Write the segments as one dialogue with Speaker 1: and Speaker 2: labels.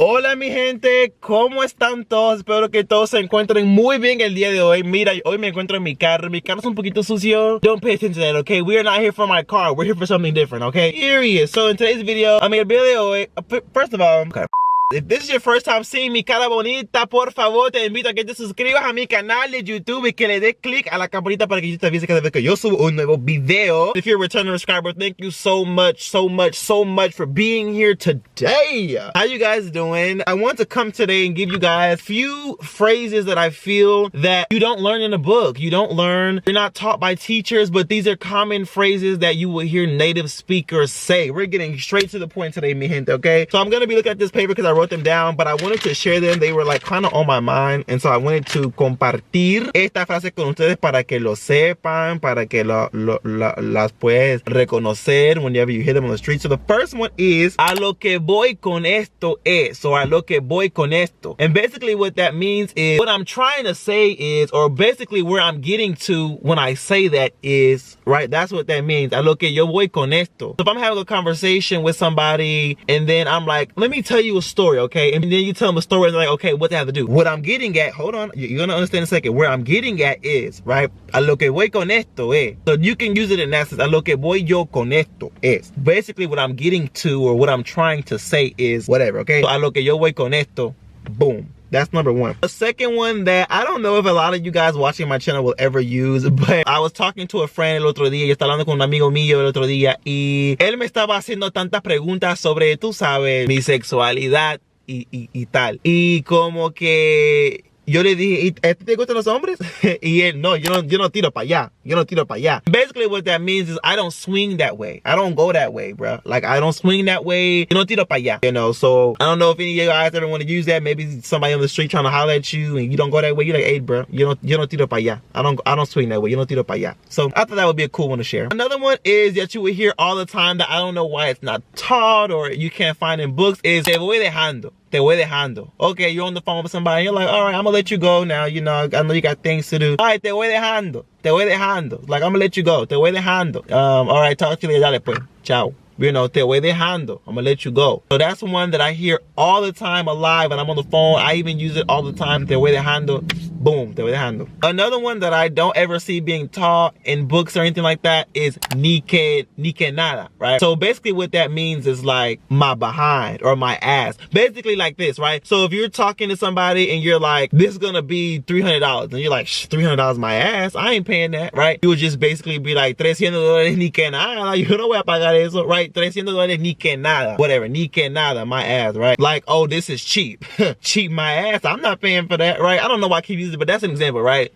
Speaker 1: Hola mi gente, ¿cómo están todos? Espero que todos se encuentren muy bien el día de hoy. Mira, hoy me encuentro en mi carro es un poquito sucio. Don't pay attention to that, okay? We are not here for my car, we're here for something different, okay? Here he is. So in today's video, el video de hoy, first of all, okay. If this is your first time seeing mi cara bonita, por favor te invito a que te suscribas a mi canal de YouTube y que le des click a la campanita para que YouTube te avise cada vez que yo subo un nuevo video. If you're a returning subscriber, thank you so much for being here today. How you guys doing? I want to come today and give you guys a few phrases that I feel that you don't learn in a book. You're not taught by teachers, but these are common phrases that you will hear native speakers say. We're getting straight to the point today, mi gente, okay? So I'm gonna be looking at this paper because I wrote them down, but I wanted to share them. They were like kind of on my mind, and so I wanted to compartir esta frase con ustedes para que lo sepan, para que las puedes reconocer whenever you hear them on the street. So the first one is a lo que voy con esto es, or a lo que voy con esto. And basically what that means is, what I'm trying to say is, or basically where I'm getting to when I say that is, right? That's what that means. A lo que yo voy con esto. So if I'm having a conversation with somebody and then I'm like, let me tell you a story, okay? And then you tell them a story and they're like, okay, what they have to do? What I'm getting at, hold on, you're gonna understand in a second. Where I'm getting at is, right? A lo que voy con esto es. So you can use it in that sense. A lo que voy yo con esto es. Basically what I'm getting to, or what I'm trying to say is whatever, okay? So a lo que yo voy con esto, boom. That's number one. The second one that I don't know if a lot of you guys watching my channel will ever use, but I was talking to a friend el otro día. Yo estaba hablando con un amigo mío el otro día y él me estaba haciendo tantas preguntas sobre, tú sabes, mi sexualidad y tal. Y como que yo le dije, ¿a ti te gustan los hombres? Y él, no, yo no tiro para allá. Yo no tiro para allá. Basically what that means is I don't swing that way. I don't go that way, bro. Like, I don't swing that way. Yo no tiro para allá. You know, so I don't know if any of you guys ever want to use that. Maybe somebody on the street trying to holler at you and you don't go that way. You're like, hey, bro, yo no tiro para allá. I don't swing that way. Yo no tiro para allá. So I thought that would be a cool one to share. Another one is that you would hear all the time that I don't know why it's not taught or you can't find in books is te voy dejando. Te voy dejando. Okay, you're on the phone with somebody. You're like, all right, I'm gonna let you go now. You know, I know you got things to do. All right, te voy dejando. Te voy dejando. Like, I'm gonna let you go. Te voy dejando. All right, talk to you later. Dale, pues. Ciao. You know, te voy dejando. I'm gonna let you go. So that's one that I hear all the time alive, and I'm on the phone. I even use it all the time. Te voy dejando. Boom, te voy dejando. Another one that I don't ever see being taught in books or anything like that is ni que nada, right? So basically what that means is like my behind or my ass. Basically like this, right? So if you're talking to somebody and you're like, this is gonna be $300, and you're like, $300 my ass? I ain't paying that, right? You would just basically be like, $300 ni que nada. Yo no voy a pagar eso, right? $300 ni que nada. Whatever, ni que nada, my ass, right? Like, oh, this is cheap. Cheap my ass. I'm not paying for that, right? I don't know why I keep using it, but that's an example, right?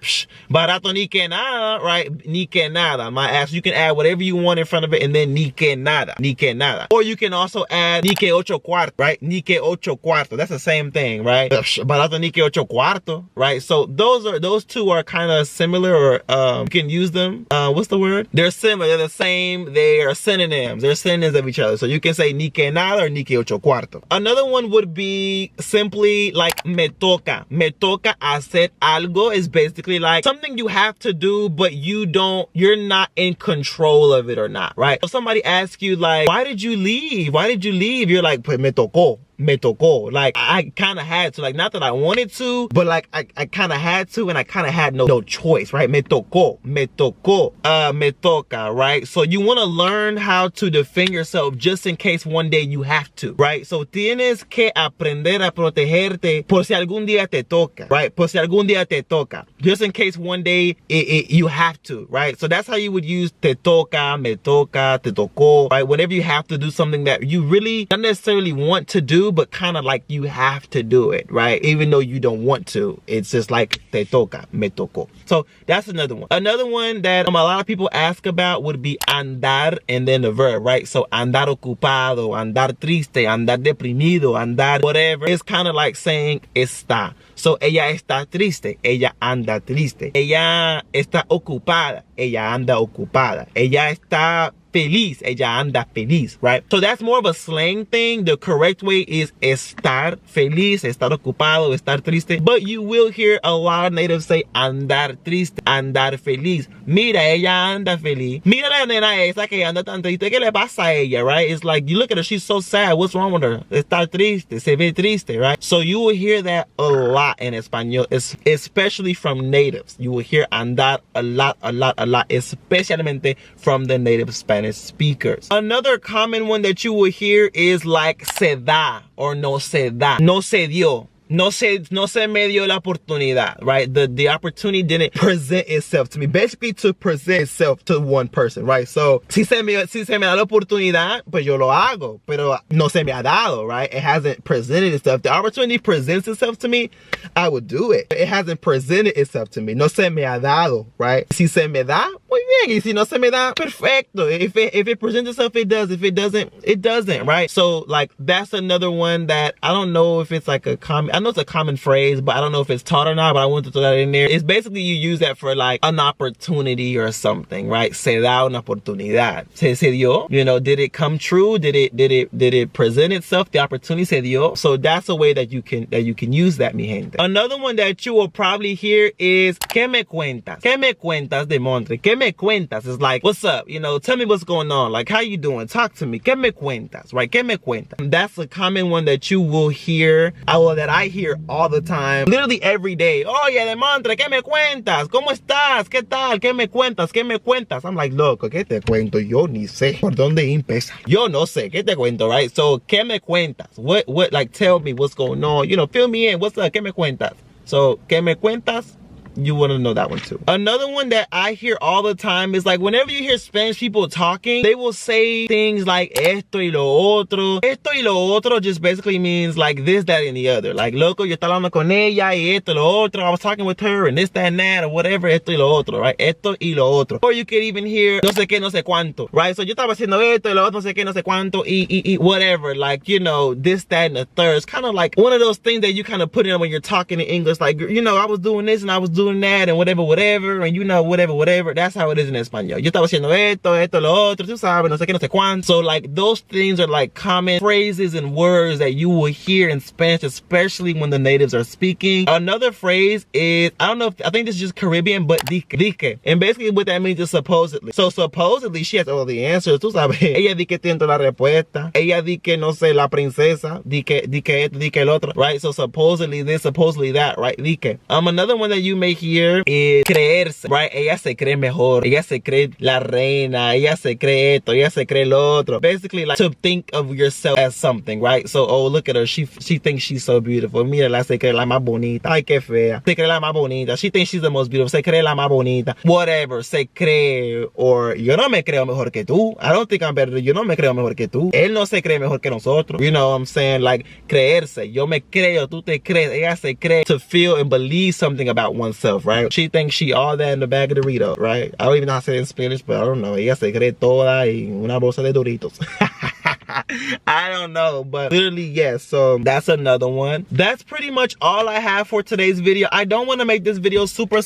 Speaker 1: Barato ni que nada, right? Ni que nada, my ass. You can add whatever you want in front of it and then ni que nada, ni que nada. Or you can also add ni que ocho cuarto, right? Ni que ocho cuarto. That's the same thing, right? Barato ni que ocho cuarto, right? So those two are kind of similar, or you can use them. What's the word? They're similar. They're the same. They are synonyms. They're synonyms of each other. So you can say ni que nada or ni que ocho cuarto. Another one would be simply like me toca. Me toca hacer algo is basically like something you have to do, but you're not in control of it or not, right? If somebody asks you like, why did you leave? Why did you leave? You're like, pues me tocó. Me tocó. Like, I kind of had to, like, not that I wanted to, but like I kind of had to, and I kind of had no choice, right? Me tocó, me toca, right? So you want to learn how to defend yourself just in case one day you have to, right? So tienes que aprender a protegerte por si algún día te toca, right? Por si algún día te toca, just in case one day you have to, right? So that's how you would use te toca, me toca, te tocó, right? Whenever you have to do something that you really not necessarily want to do, but kind of like you have to do it, right? Even though you don't want to, it's just like te toca, me tocó. So that's another one. Another one that a lot of people ask about would be andar and then the verb, right? So andar ocupado, andar triste, andar deprimido, andar whatever. It's kind of like saying está. So ella está triste, ella anda triste. Ella está ocupada, ella anda ocupada. Ella está feliz. Ella anda feliz, right? So that's more of a slang thing. The correct way is estar feliz, estar ocupado, estar triste. But you will hear a lot of natives say andar triste, andar feliz. Mira, ella anda feliz. Mira la nena esa que anda tan triste. ¿Qué le pasa a ella, right? It's like, you look at her, she's so sad. What's wrong with her? Está triste, se ve triste, right? So you will hear that a lot in Espanol, especially from natives. You will hear andar a lot, especially from the native Spanish speakers. Another common one that you will hear is like se da or no se da. No se dio. No se me dio la oportunidad, right? The opportunity didn't present itself to me. Basically, to present itself to one person, right? So, si se me da la oportunidad, pues yo lo hago, pero no se me ha dado, right? It hasn't presented itself. The opportunity presents itself to me, I would do it. It hasn't presented itself to me. No se me ha dado, right? Si se me da, muy bien. Y si no se me da, perfecto. If it presents itself, it does. If it doesn't, it doesn't, right? So, like, that's another one that I don't know if it's like a common, I know it's a common phrase, but I don't know if it's taught or not, but I want to throw that in there. It's basically you use that for like an opportunity or something, right? Se da una oportunidad. Se dio. You know, did it come true? Did it present itself? The opportunity se dio. So that's a way that you can use that, mi gente. Another one that you will probably hear is ¿Qué me cuentas? ¿Qué me cuentas de Montre? ¿Qué me cuentas? It's like, what's up? You know, tell me what's going on. Like, how you doing? Talk to me. ¿Qué me cuentas? Right? ¿Qué me cuentas? That's a common one that you will hear, that I hear all the time, literally every day. Oye, de Montre, ¿qué me cuentas? ¿Cómo estás? ¿Qué tal? ¿Qué me cuentas? ¿Qué me cuentas? I'm like, loco, ¿qué te cuento? Yo ni sé por dónde empezar. Yo no sé, ¿qué te cuento, right? So, ¿qué me cuentas? What, like, tell me what's going on. You know, fill me in. What's up? ¿Qué me cuentas? So, ¿qué me cuentas? You want to know that one too. Another one that I hear all the time is like, whenever you hear Spanish people talking, they will say things like esto y lo otro. Esto y lo otro just basically means like this, that, and the other. Like, loco, yo estaba hablando con ella y esto y lo otro. I was talking with her and this, that, and that, or whatever. Esto y lo otro, right? Esto y lo otro. Or you could even hear no sé qué, no sé cuánto, right? So yo estaba haciendo esto y lo otro, no sé qué, no sé cuánto, y whatever. Like, you know, this, that, and the third. It's kind of like one of those things that you kind of put in when you're talking in English. Like, you know, I was doing this and I was doing that and whatever, and you know, whatever. That's how it is in Espanol. Yo estaba haciendo esto, lo otro, tú sabes, no sé qué, no sé cuánto. So, like, those things are like common phrases and words that you will hear in Spanish, especially when the natives are speaking. Another phrase is, I think this is just Caribbean, but dique. And basically what that means is supposedly. So, supposedly, she has all the answers, tú sabes. Ella di que tiene la respuesta. Ella di que, no sé, la princesa. Di que esto, di que el otro, right? So, supposedly this, supposedly that, right? Dique. Another one that you may hear is creerse, right? Ella se cree mejor. Ella se cree la reina. Ella se cree esto. Ella se cree lo otro. Basically, like, to think of yourself as something, right? So, oh, look at her. She thinks she's so beautiful. Mira, la se cree la más bonita. Ay, qué fea. Se cree la más bonita. She thinks she's the most beautiful. Se cree la más bonita. Whatever. Se cree. Or, yo no me creo mejor que tú. I don't think I'm better. Yo no me creo mejor que tú. Él no se cree mejor que nosotros. You know what I'm saying? Like, creerse. Yo me creo. Tú te crees. Ella se cree. To feel and believe something about oneself, right? She thinks she all that in the bag of Doritos, right? I don't even know how to say it in Spanish, but I don't know. Ella se cree toda y una bolsa de Doritos. I don't know, but literally, yes. So that's another one. That's pretty much all I have for today's video. I don't want to make this video super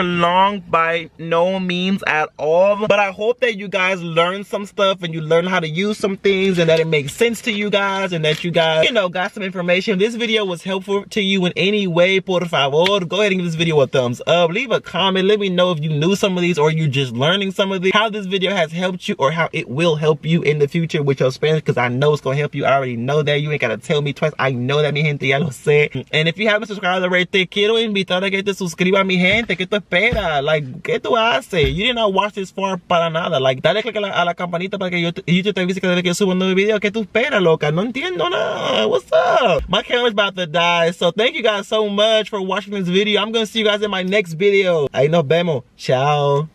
Speaker 1: long, by no means at all, but I hope that you guys learn some stuff and you learn how to use some things and that it makes sense to you guys and that you guys, you know, got some information. If this video was helpful to you in any way, por favor, go ahead and give this video a thumbs up. Leave a comment. Let me know if you knew some of these or you're just learning some of these, how this video has helped you or how it will help you in the future with your Spanish, because I know it's gonna help you. I already know that. You ain't gotta tell me twice. I know that, mi gente, ya lo sé. And if you haven't subscribed already, te quiero invitar a que te suscribas, mi gente. ¿Qué tú esperas? Like, ¿qué tú haces? You did not watch this far para nada. Like, dale click a la campanita para que YouTube te avise cada vez que subo un nuevo video. ¿Qué tú esperas, loca? No entiendo nada. What's up? My camera's about to die. So thank you guys so much for watching this video. I'm gonna see you guys in my next video. Ahí nos vemos. Ciao.